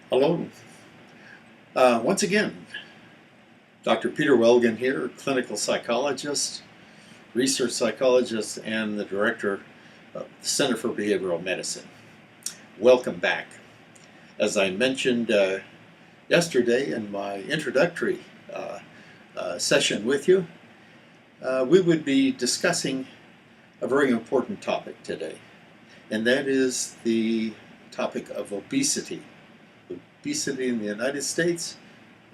Hello. Once again, Dr. Peter Welgan here, clinical psychologist, research psychologist, and the director of the Center for Behavioral Medicine. Welcome back. As I mentioned yesterday in my introductory session with you, we would be discussing a very important topic today, and that is the topic of obesity. Obesity in the United States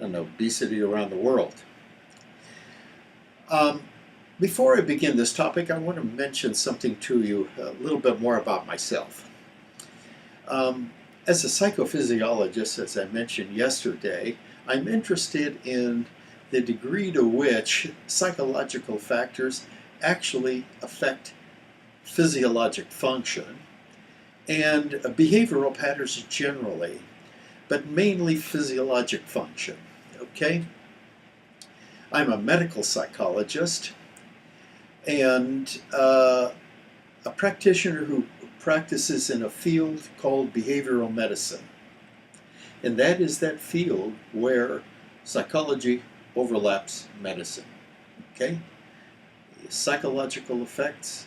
and obesity around the world. Before I begin this topic, I want to mention something to you, a little bit more about myself. As a psychophysiologist, as I mentioned yesterday, I'm interested in the degree to which psychological factors actually affect physiologic function and behavioral patterns generally, but mainly physiologic function, okay? I'm a medical psychologist and a practitioner who practices in a field called behavioral medicine. And that is that field where psychology overlaps medicine, okay? The psychological effects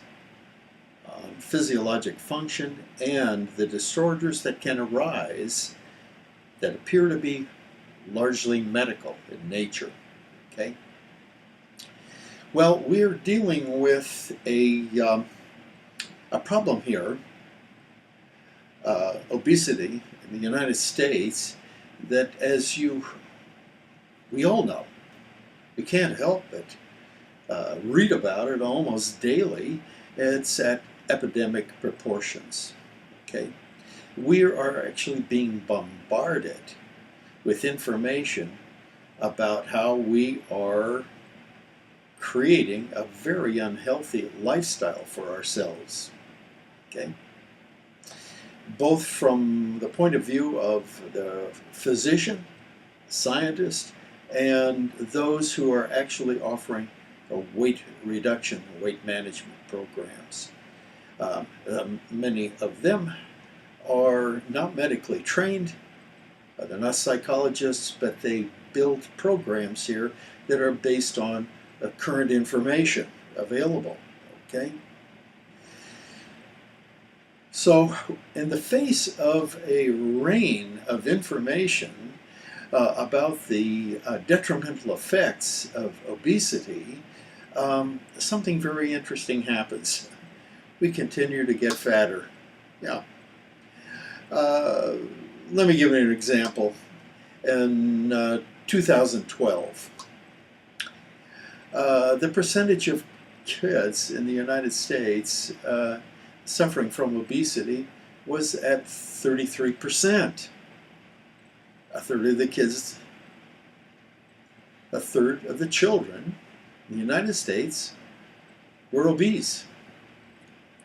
on physiologic function and the disorders that can arise that appear to be largely medical in nature, okay? Well, we're dealing with a problem here, obesity in the United States, that we all know, we can't help but read about it almost daily. It's at epidemic proportions, okay? We are actually being bombarded with information about how we are creating a very unhealthy lifestyle for ourselves, okay? Both from the point of view of the physician, scientist, and those who are actually offering a weight reduction, weight management programs. Many of them are not medically trained, they're not psychologists, but they build programs here that are based on current information available, okay? So in the face of a rain of information about the detrimental effects of obesity, something very interesting happens. We continue to get fatter. Yeah. Let me give you an example. In 2012, the percentage of kids in the United States suffering from obesity was at 33%. A third of the kids, a third of the children in the United States were obese.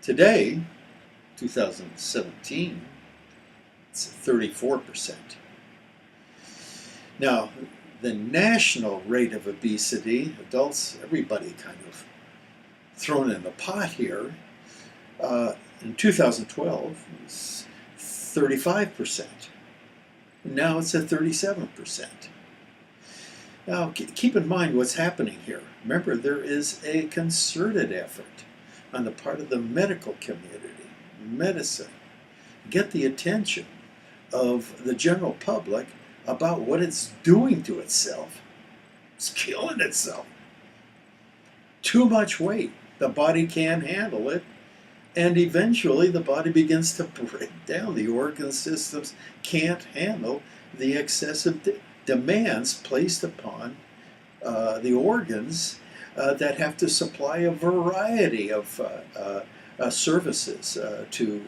Today, 2017, it's 34%. Now, the national rate of obesity, adults, everybody kind of thrown in the pot here, in 2012 was 35%. Now it's at 37%. Now, keep in mind what's happening here. Remember, there is a concerted effort on the part of the medical community, medicine, get the attention of the general public about what it's doing to itself. It's killing itself. Too much weight. The body can't handle it. And eventually the body begins to break down. The organ systems can't handle the excessive demands placed upon the organs that have to supply a variety of services to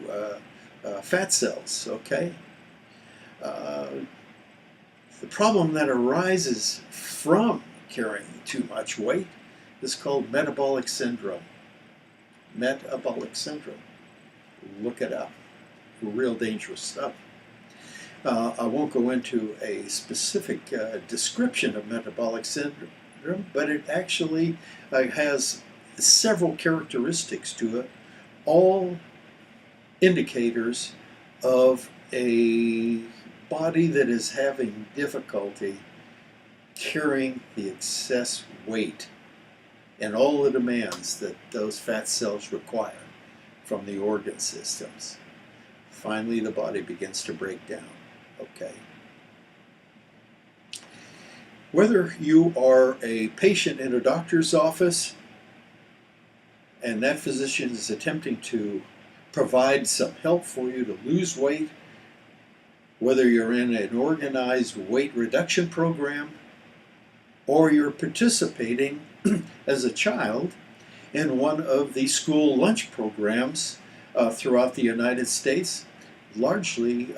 fat cells, okay? The problem that arises from carrying too much weight is called metabolic syndrome. Metabolic syndrome. Look it up. Real dangerous stuff. I won't go into a specific description of metabolic syndrome, but it actually has several characteristics to it, all indicators of a body that is having difficulty carrying the excess weight and all the demands that those fat cells require from the organ systems. Finally, the body begins to break down. Okay. Whether you are a patient in a doctor's office and that physician is attempting to provide some help for you to lose weight, whether you're in an organized weight reduction program, or you're participating as a child in one of the school lunch programs throughout the United States, largely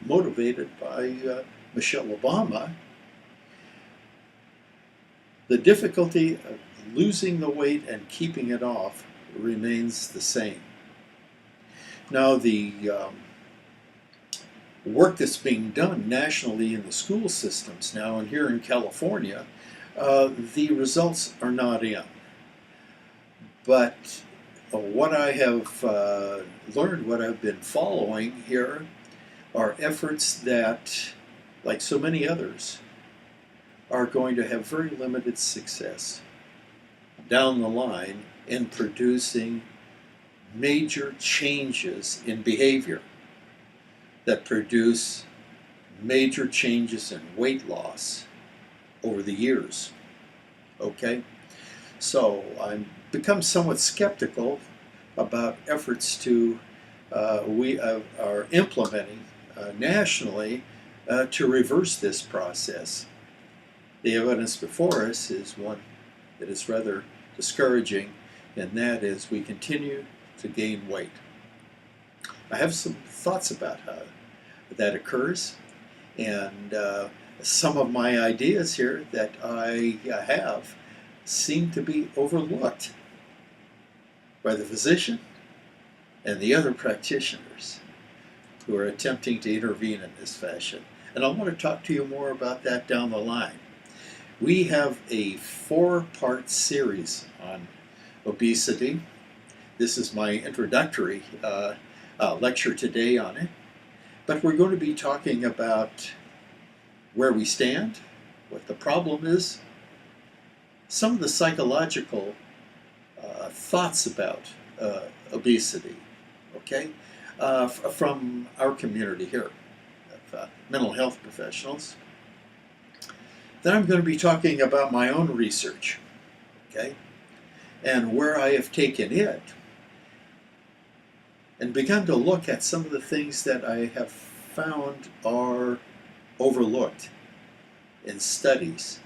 motivated by Michelle Obama, the difficulty of losing the weight and keeping it off remains the same. Now, the work that's being done nationally in the school systems now, and here in California, the results are not in. But what I have learned, what I've been following here, are efforts that, like so many others, are going to have very limited success down the line in producing major changes in behavior that produce major changes in weight loss over the years. Okay? So I've become somewhat skeptical about efforts we are implementing nationally to reverse this process. The evidence before us is one that is rather discouraging, and that is we continue to gain weight. I have some thoughts about how that occurs, and some of my ideas here that I have seem to be overlooked by the physician and the other practitioners who are attempting to intervene in this fashion. And I want to talk to you more about that down the line. We have a 4-part series on obesity. This is my introductory lecture today on it. But we're going to be talking about where we stand, what the problem is, some of the psychological thoughts about obesity, okay, from our community here of mental health professionals. Then I'm going to be talking about my own research, okay, and where I have taken it and begun to look at some of the things that I have found are overlooked in studies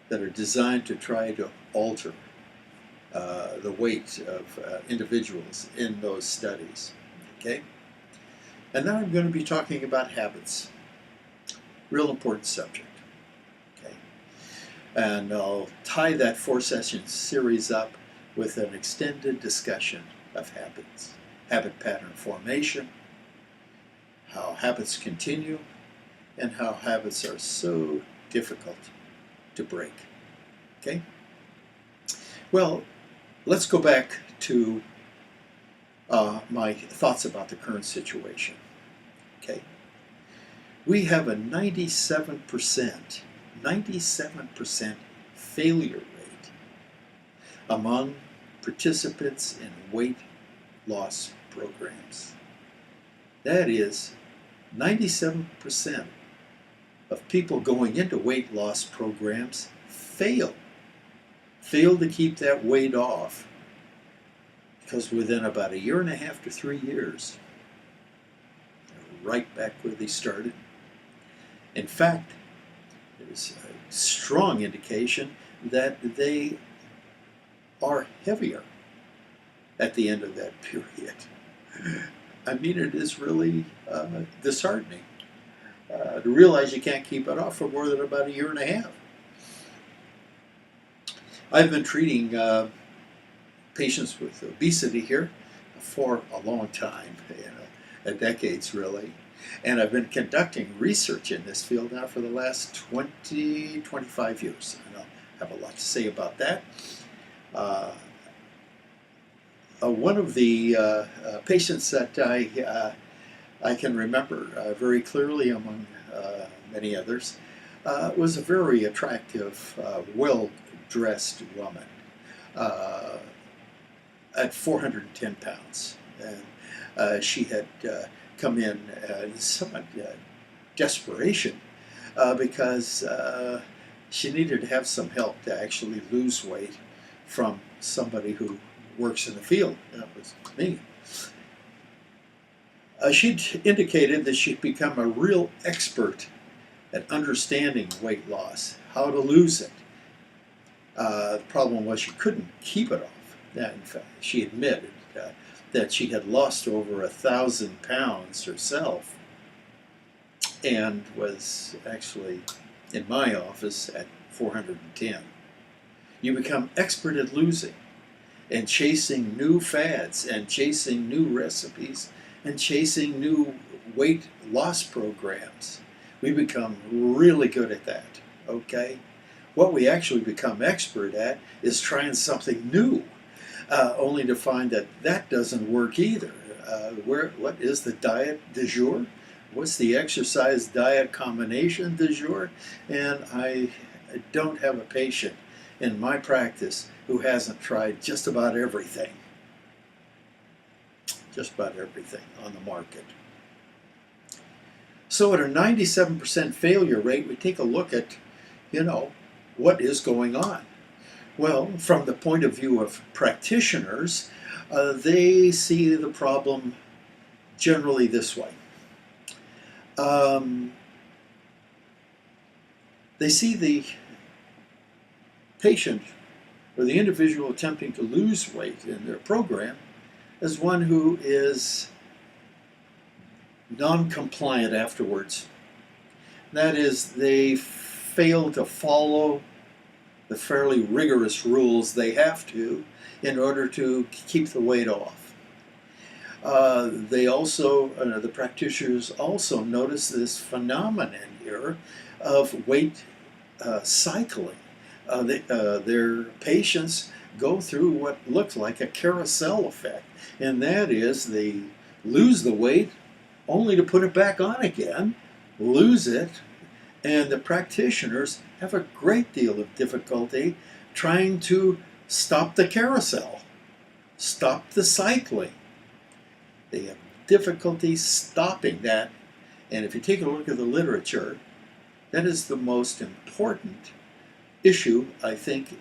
that are designed to try to alter the weight of individuals in those studies, okay? And then I'm going to be talking about habits, real important subject. And I'll tie that 4-session series up with an extended discussion of habits, habit pattern formation, how habits continue, and how habits are so difficult to break. Okay? Well, let's go back to my thoughts about the current situation. Okay? We have a 97% failure rate among participants in weight loss programs. That is, 97% of people going into weight loss programs fail to keep that weight off, because within about 1.5 to 3 years, they're right back where they started. In fact, there's a strong indication that they are heavier at the end of that period. I mean, it is really disheartening to realize you can't keep it off for more than about 1.5 years. I've been treating patients with obesity here for a long time, decades really. And I've been conducting research in this field now for the last 25 years. And I'll have a lot to say about that. One of the patients that I I can remember very clearly, among many others, was a very attractive, well-dressed woman uh, at 410 pounds. And she had come in somewhat desperation because she needed to have some help to actually lose weight from somebody who works in the field. That was me. She'd indicated that she'd become a real expert at understanding weight loss, how to lose it. The problem was she couldn't keep it off. In fact, she admitted that she had lost over 1,000 pounds herself and was actually in my office at 410. You become expert at losing and chasing new fads and chasing new recipes and chasing new weight loss programs. We become really good at that, okay? What we actually become expert at is trying something new, only to find that that doesn't work either. What is the diet du jour? What's the exercise diet combination du jour? And I don't have a patient in my practice who hasn't tried just about everything. Just about everything on the market. So at a 97% failure rate, we take a look at, what is going on. Well, from the point of view of practitioners, they see the problem generally this way. They see the patient or the individual attempting to lose weight in their program as one who is non-compliant afterwards. That is, they fail to follow the fairly rigorous rules they have to in order to keep the weight off. The practitioners also notice this phenomenon here of weight cycling. Their patients go through what looks like a carousel effect, and that is they lose the weight only to put it back on again, lose it, and the practitioners have a great deal of difficulty trying to stop the carousel, stop the cycling. They have difficulty stopping that, and if you take a look at the literature, that is the most important issue, I think,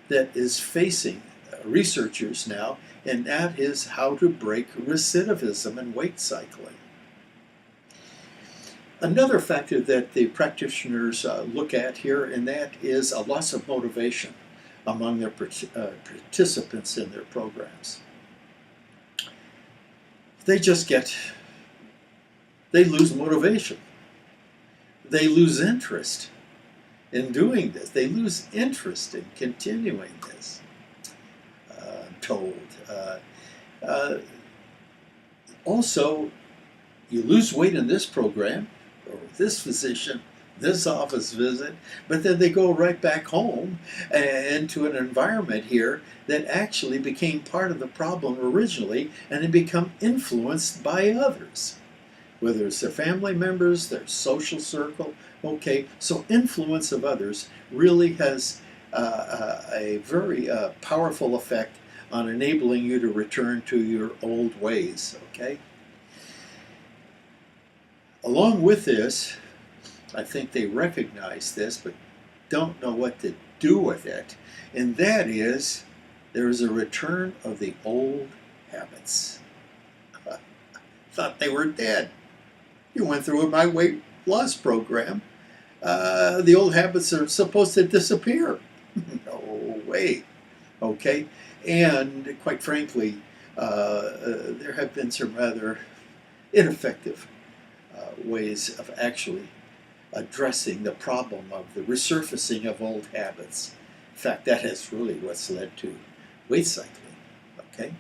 that is facing researchers now, and that is how to break recidivism and weight cycling. Another factor that the practitioners look at here, and that is a loss of motivation among their participants in their programs. They lose motivation. They lose interest in doing this. They lose interest in continuing this, I'm told. Also, you lose weight in this program, or with this physician, this office visit, but then they go right back home into an environment here that actually became part of the problem originally, and they become influenced by others, whether it's their family members, their social circle. Okay, so influence of others really has a very powerful effect on enabling you to return to your old ways, okay? Along with this, I think they recognize this, but don't know what to do with it, and that is there is a return of the old habits. Thought they were dead. You went through my weight loss program. The old habits are supposed to disappear. No way. Okay? And quite frankly, there have been some rather ineffective ways of actually addressing the problem of the resurfacing of old habits. In fact, that is really what's led to weight cycling. Okay?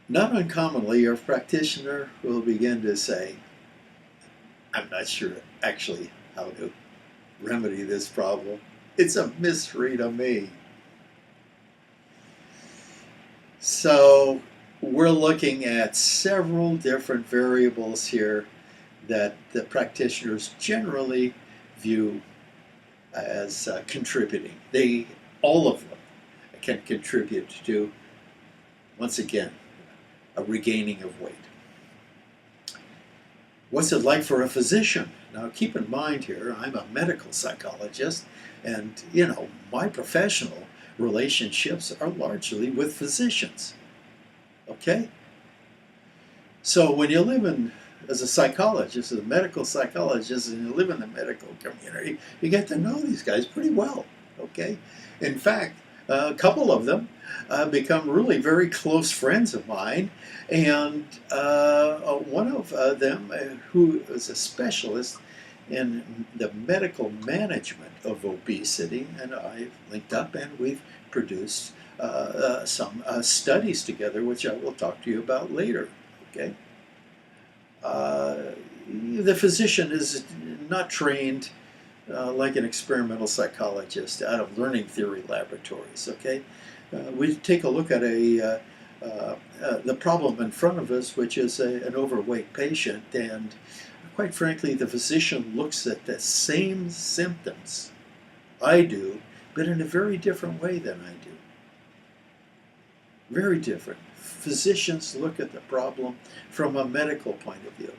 Not uncommonly, your practitioner will begin to say, I'm not sure actually how to remedy this problem. It's a mystery to me. So we're looking at several different variables here that the practitioners generally view as contributing. All of them can contribute to, once again, a regaining of weight. What's it like for a physician? Now keep in mind here, I'm a medical psychologist, and my professional relationships are largely with physicians. Okay? So when you live as a psychologist, as a medical psychologist, and you live in the medical community, you get to know these guys pretty well. Okay? In fact, a couple of them become really very close friends of mine, and one of them, who is a specialist in the medical management of obesity, and I linked up, and we've produced some studies together, which I will talk to you about later. Okay. The physician is not trained like an experimental psychologist out of learning theory laboratories. Okay, we take a look at the problem in front of us, which is an overweight patient, and quite frankly, the physician looks at the same symptoms I do, but in a very different way than I do. Very different. Physicians look at the problem from a medical point of view.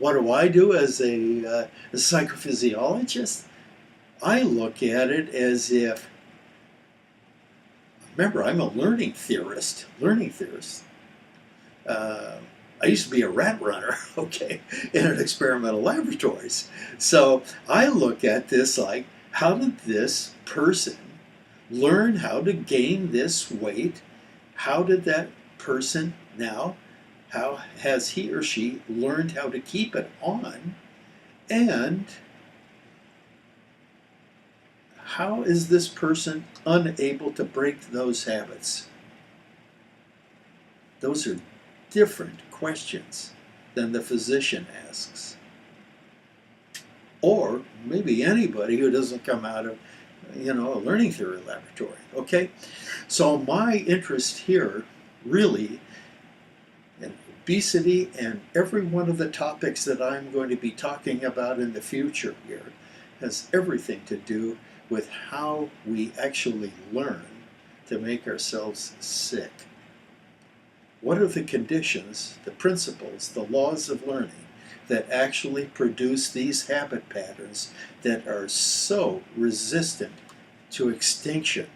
What do I do as a psychophysiologist? I look at it as if, remember, I'm a learning theorist. I used to be a rat runner, okay, in an experimental laboratories. So I look at this like, how did this person learn how to gain this weight? How did that person now, how has he or she learned how to keep it on? And how is this person unable to break those habits? Those are different questions than the physician asks. Or maybe anybody who doesn't come out of a learning theory laboratory. Okay, so my interest here really in obesity and every one of the topics that I'm going to be talking about in the future here has everything to do with how we actually learn to make ourselves sick. What are the conditions, the principles, the laws of learning that actually produce these habit patterns that are so resistant to extinction?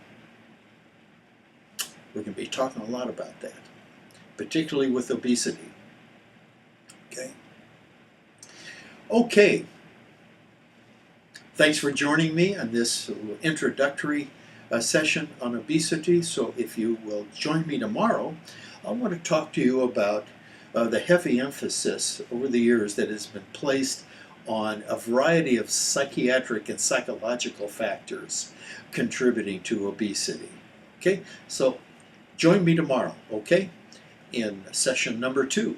We're going to be talking a lot about that, particularly with obesity. Okay. Thanks for joining me on this introductory session on obesity. So if you will join me tomorrow, I want to talk to you about the heavy emphasis over the years that has been placed on a variety of psychiatric and psychological factors contributing to obesity. Okay, so join me tomorrow, okay, in session number 2.